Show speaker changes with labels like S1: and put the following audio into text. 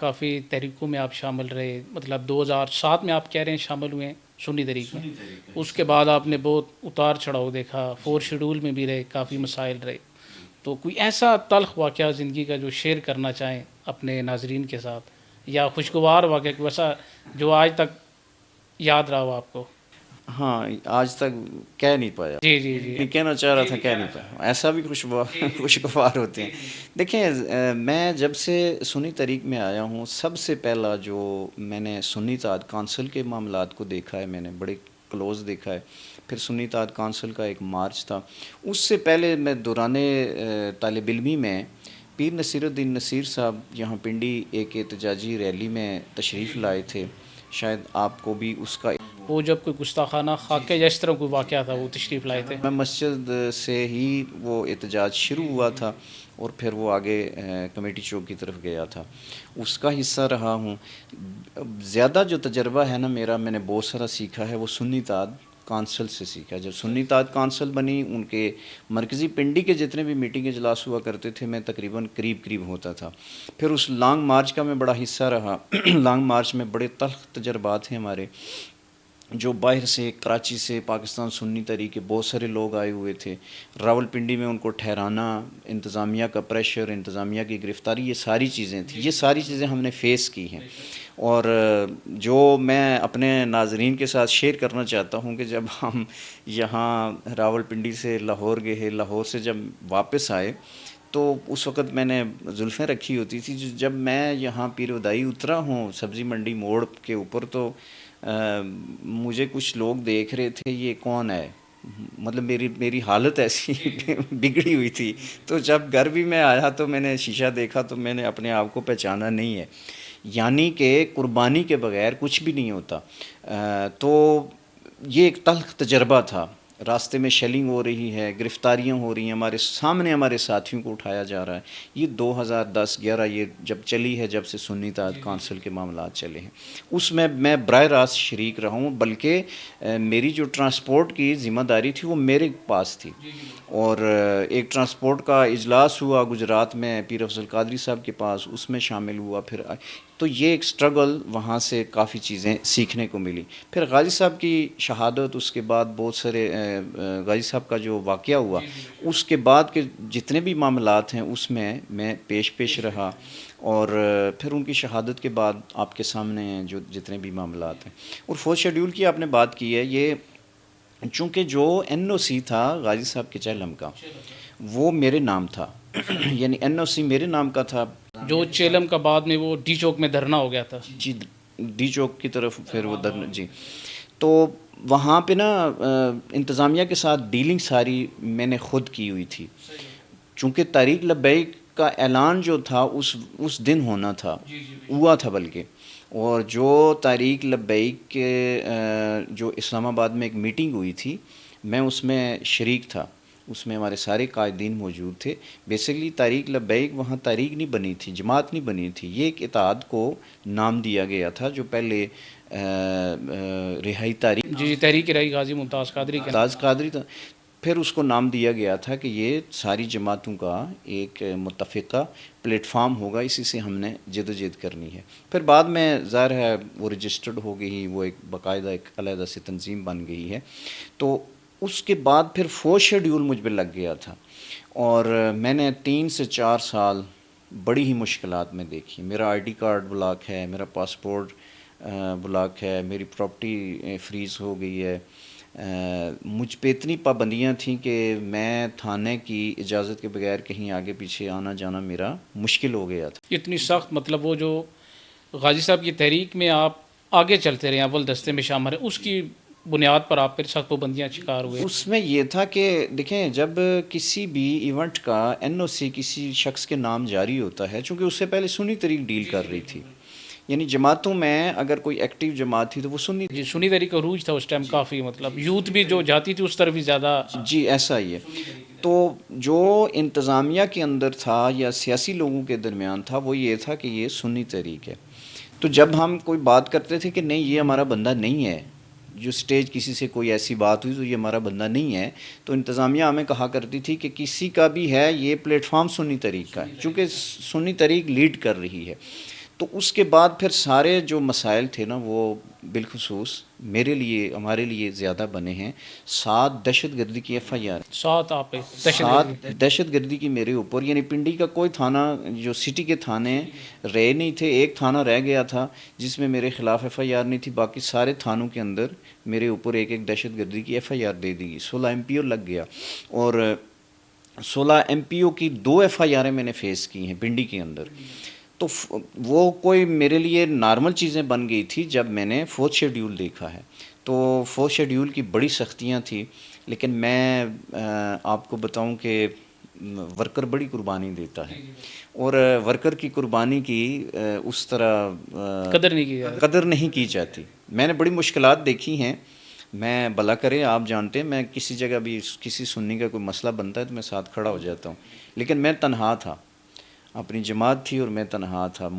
S1: کافی تحریکوں میں آپ شامل رہے، مطلب 2007 میں آپ کہہ رہے ہیں شامل ہوئے ہیں سنی تحریک میں، اس کے بعد آپ نے بہت اتار چڑھاؤ دیکھا، فور شیڈول میں بھی رہے، کافی مسائل رہے، تو کوئی ایسا تلخ واقعہ زندگی کا جو شیئر کرنا چاہیں اپنے ناظرین کے ساتھ، یا خوشگوار واقعہ کوئی ایسا جو آج تک یاد رہا ہو آپ کو؟
S2: ہاں، آج تک کہہ نہیں پایا،
S1: جی جی جی
S2: میں کہنا چاہ رہا تھا کہہ نہیں پایا، ایسا بھی خوشگوار ہوتے ہیں۔ دیکھیں، میں جب سے سنی طریق میں آیا ہوں، سب سے پہلا جو میں نے سنی اتحاد کونسل کے معاملات کو دیکھا ہے، میں نے بڑے کلوز دیکھا ہے۔ پھر سنی اتحاد کونسل کا ایک مارچ تھا، اس سے پہلے میں دوران طالب علمی میں پیر نصیر الدین نصیر صاحب یہاں پنڈی ایک احتجاجی ریلی میں تشریف لائے تھے، شاید آپ کو بھی اس کا
S1: وہ جب کوئی گستاخانہ خاکہ یا اس طرح کوئی واقعہ تھا وہ تشریف لائے تھے؟
S2: میں مسجد سے ہی وہ احتجاج شروع ہوا تھا اور پھر وہ آگے کمیٹی چوک کی طرف گیا تھا، اس کا حصہ رہا ہوں۔ زیادہ جو تجربہ ہے نا میرا، میں نے بہت سارا سیکھا ہے، وہ سنی اتحاد کونسل سے سیکھا۔ جب سنی اتحاد کونسل بنی، ان کے مرکزی پنڈی کے جتنے بھی میٹنگ اجلاس ہوا کرتے تھے، میں تقریباً قریب ہوتا تھا۔ پھر اس لانگ مارچ کا میں بڑا حصہ رہا۔ لانگ مارچ میں بڑے تلخ تجربات ہیں ہمارے، جو باہر سے کراچی سے پاکستان سنی تحریک کے بہت سارے لوگ آئے ہوئے تھے، راول پنڈی میں ان کو ٹھہرانا، انتظامیہ کا پریشر، انتظامیہ کی گرفتاری، یہ ساری چیزیں تھیں، یہ ساری چیزیں ہم نے فیس کی ہیں۔ اور جو میں اپنے ناظرین کے ساتھ شیئر کرنا چاہتا ہوں کہ جب ہم یہاں راول پنڈی سے لاہور گئے، لاہور سے جب واپس آئے تو اس وقت میں نے زلفیں رکھی ہوتی تھی، جب میں یہاں پیر ودائی اترا ہوں سبزی منڈی موڑ کے اوپر، تو مجھے کچھ لوگ دیکھ رہے تھے، یہ کون ہے، مطلب میری حالت ایسی بگڑی ہوئی تھی۔ تو جب گھر بھی میں آیا تو میں نے شیشہ دیکھا تو میں نے اپنے آپ کو پہچانا نہیں ہے، یعنی کہ قربانی کے بغیر کچھ بھی نہیں ہوتا۔ تو یہ ایک تلخ تجربہ تھا، راستے میں شیلنگ ہو رہی ہے، گرفتاریاں ہو رہی ہیں، ہمارے سامنے ہمارے ساتھیوں کو اٹھایا جا رہا ہے۔ یہ 2010-11 یہ جب چلی ہے، جب سے سنی اتحاد کونسل کے معاملات چلے ہیں، اس میں براہ راست شریک رہا ہوں، بلکہ میری جو ٹرانسپورٹ کی ذمہ داری تھی وہ میرے پاس تھی، اور ایک ٹرانسپورٹ کا اجلاس ہوا گجرات میں پیر افضل قادری صاحب کے پاس، اس میں شامل ہوا۔ پھر تو یہ ایک سٹرگل، وہاں سے کافی چیزیں سیکھنے کو ملی۔ پھر غازی صاحب کی شہادت، اس کے بعد بہت سارے غازی صاحب کا جو واقعہ ہوا، اس کے بعد کے جتنے بھی معاملات ہیں اس میں پیش رہا، اور پھر ان کی شہادت کے بعد آپ کے سامنے ہیں جو جتنے بھی معاملات ہیں۔ اور فورتھ شیڈول کی آپ نے بات کی ہے، یہ چونکہ جو این او سی تھا غازی صاحب کے چہلم کا، وہ میرے نام تھا، یعنی این او سی میرے نام کا تھا۔
S1: جو چیلم کا بعد میں وہ ڈی چوک میں دھرنا ہو گیا تھا؟
S2: جی، ڈی چوک کی طرف پھر وہ جی، تو وہاں پہ نا انتظامیہ کے ساتھ ڈیلنگ ساری میں نے خود کی ہوئی تھی، چونکہ تحریک لبیک کا اعلان جو تھا اس دن ہونا تھا، ہوا تھا بلکہ، اور جو تحریک لبیک کے جو اسلام آباد میں ایک میٹنگ ہوئی تھی، میں اس میں شریک تھا، اس میں ہمارے سارے قائدین موجود تھے۔ بیسیکلی تحریک لبیک وہاں تحریک نہیں بنی تھی، جماعت نہیں بنی تھی، یہ ایک اتحاد کو نام دیا گیا تھا، جو پہلے رہائی تحریک،
S1: جی تحریک رہی غازی ممتاز قادری کے
S2: ممتاز قادری تھا، پھر اس کو نام دیا گیا تھا کہ یہ ساری جماعتوں کا ایک متفقہ پلیٹ فارم ہوگا، اسی سے ہم نے جدوجہد کرنی ہے۔ پھر بعد میں ظاہر ہے وہ رجسٹرڈ ہو گئی، وہ ایک باقاعدہ ایک علیحدہ سے تنظیم بن گئی ہے۔ تو اس کے بعد پھر فورتھ شیڈیول مجھ پہ لگ گیا تھا، اور میں نے 3 سے 4 سال بڑی ہی مشکلات میں دیکھی۔ میرا آئی ڈی کارڈ بلاک ہے، میرا پاسپورٹ بلاک ہے، میری پراپرٹی فریز ہو گئی ہے، مجھ پہ اتنی پابندیاں تھیں کہ میں تھانے کی اجازت کے بغیر کہیں آگے پیچھے آنا جانا میرا مشکل ہو گیا تھا۔
S1: اتنی سخت، مطلب وہ جو غازی صاحب کی تحریک میں آپ آگے چلتے رہے، اول دستے میں شامل ہیں، اس کی بنیاد پر آپ پھر سخت پابندیاں شکار ہوئے؟
S2: اس میں یہ تھا کہ دیکھیں، جب کسی بھی ایونٹ کا این او سی کسی شخص کے نام جاری ہوتا ہے، چونکہ اس سے پہلے سنی تحریک ڈیل کر رہی تھی، یعنی جماعتوں میں اگر کوئی ایکٹیو جماعت تھی تو وہ سنی،
S1: جی سنی تحریک کا عروج تھا اس ٹائم کافی، مطلب یوتھ بھی جو جاتی تھی اس طرف بھی زیادہ۔
S2: جی ایسا ہی ہے۔ تو جو انتظامیہ کے اندر تھا یا سیاسی لوگوں کے درمیان تھا، وہ یہ تھا کہ یہ سنی تحریک ہے۔ تو جب ہم کوئی بات کرتے تھے کہ نہیں یہ ہمارا بندہ نہیں ہے، جو سٹیج کسی سے کوئی ایسی بات ہوئی تو یہ ہمارا بندہ نہیں ہے، تو انتظامیہ ہمیں کہا کرتی تھی کہ کسی کا بھی ہے، یہ پلیٹ فارم سنی تحریک کا ہے، چونکہ سنی تحریک لیڈ کر رہی ہے۔ تو اس کے بعد پھر سارے جو مسائل تھے نا وہ بالخصوص میرے لیے ہمارے لیے زیادہ بنے ہیں. 7 دہشت گردی کی ایف آئی آر،
S1: 7 آپ پہ
S2: 7 دہشت گردی کی میرے اوپر. یعنی پنڈی کا کوئی تھانہ جو سٹی کے تھانے رہے نہیں تھے، ایک تھانہ رہ گیا تھا جس میں میرے خلاف ایف آئی آر نہیں تھی. باقی سارے تھانوں کے اندر میرے اوپر ایک دہشت گردی کی ایف آئی آر دے دی گئی. 16 ایم پی او لگ گیا، اور 16 ایم پی او کی 2 ایف آئی آریں میں نے فیس کی ہیں پنڈی کے اندر. تو وہ کوئی میرے لیے نارمل چیزیں بن گئی تھی جب میں نے 4تھ شیڈیول دیکھا ہے. تو 4تھ شیڈیول کی بڑی سختیاں تھیں، لیکن میں آپ کو بتاؤں کہ ورکر بڑی قربانی دیتا ہے، اور ورکر کی قربانی کی اس طرح قدر نہیں کی جاتی. میں نے بڑی مشکلات دیکھی ہیں. میں بھلا کرے آپ جانتے ہیں میں کسی جگہ بھی کسی سنی کا کوئی مسئلہ بنتا ہے تو میں ساتھ کھڑا ہو جاتا ہوں، لیکن میں تنہا تھا. اپنی جماعت تھی اور میں تنہا تھا.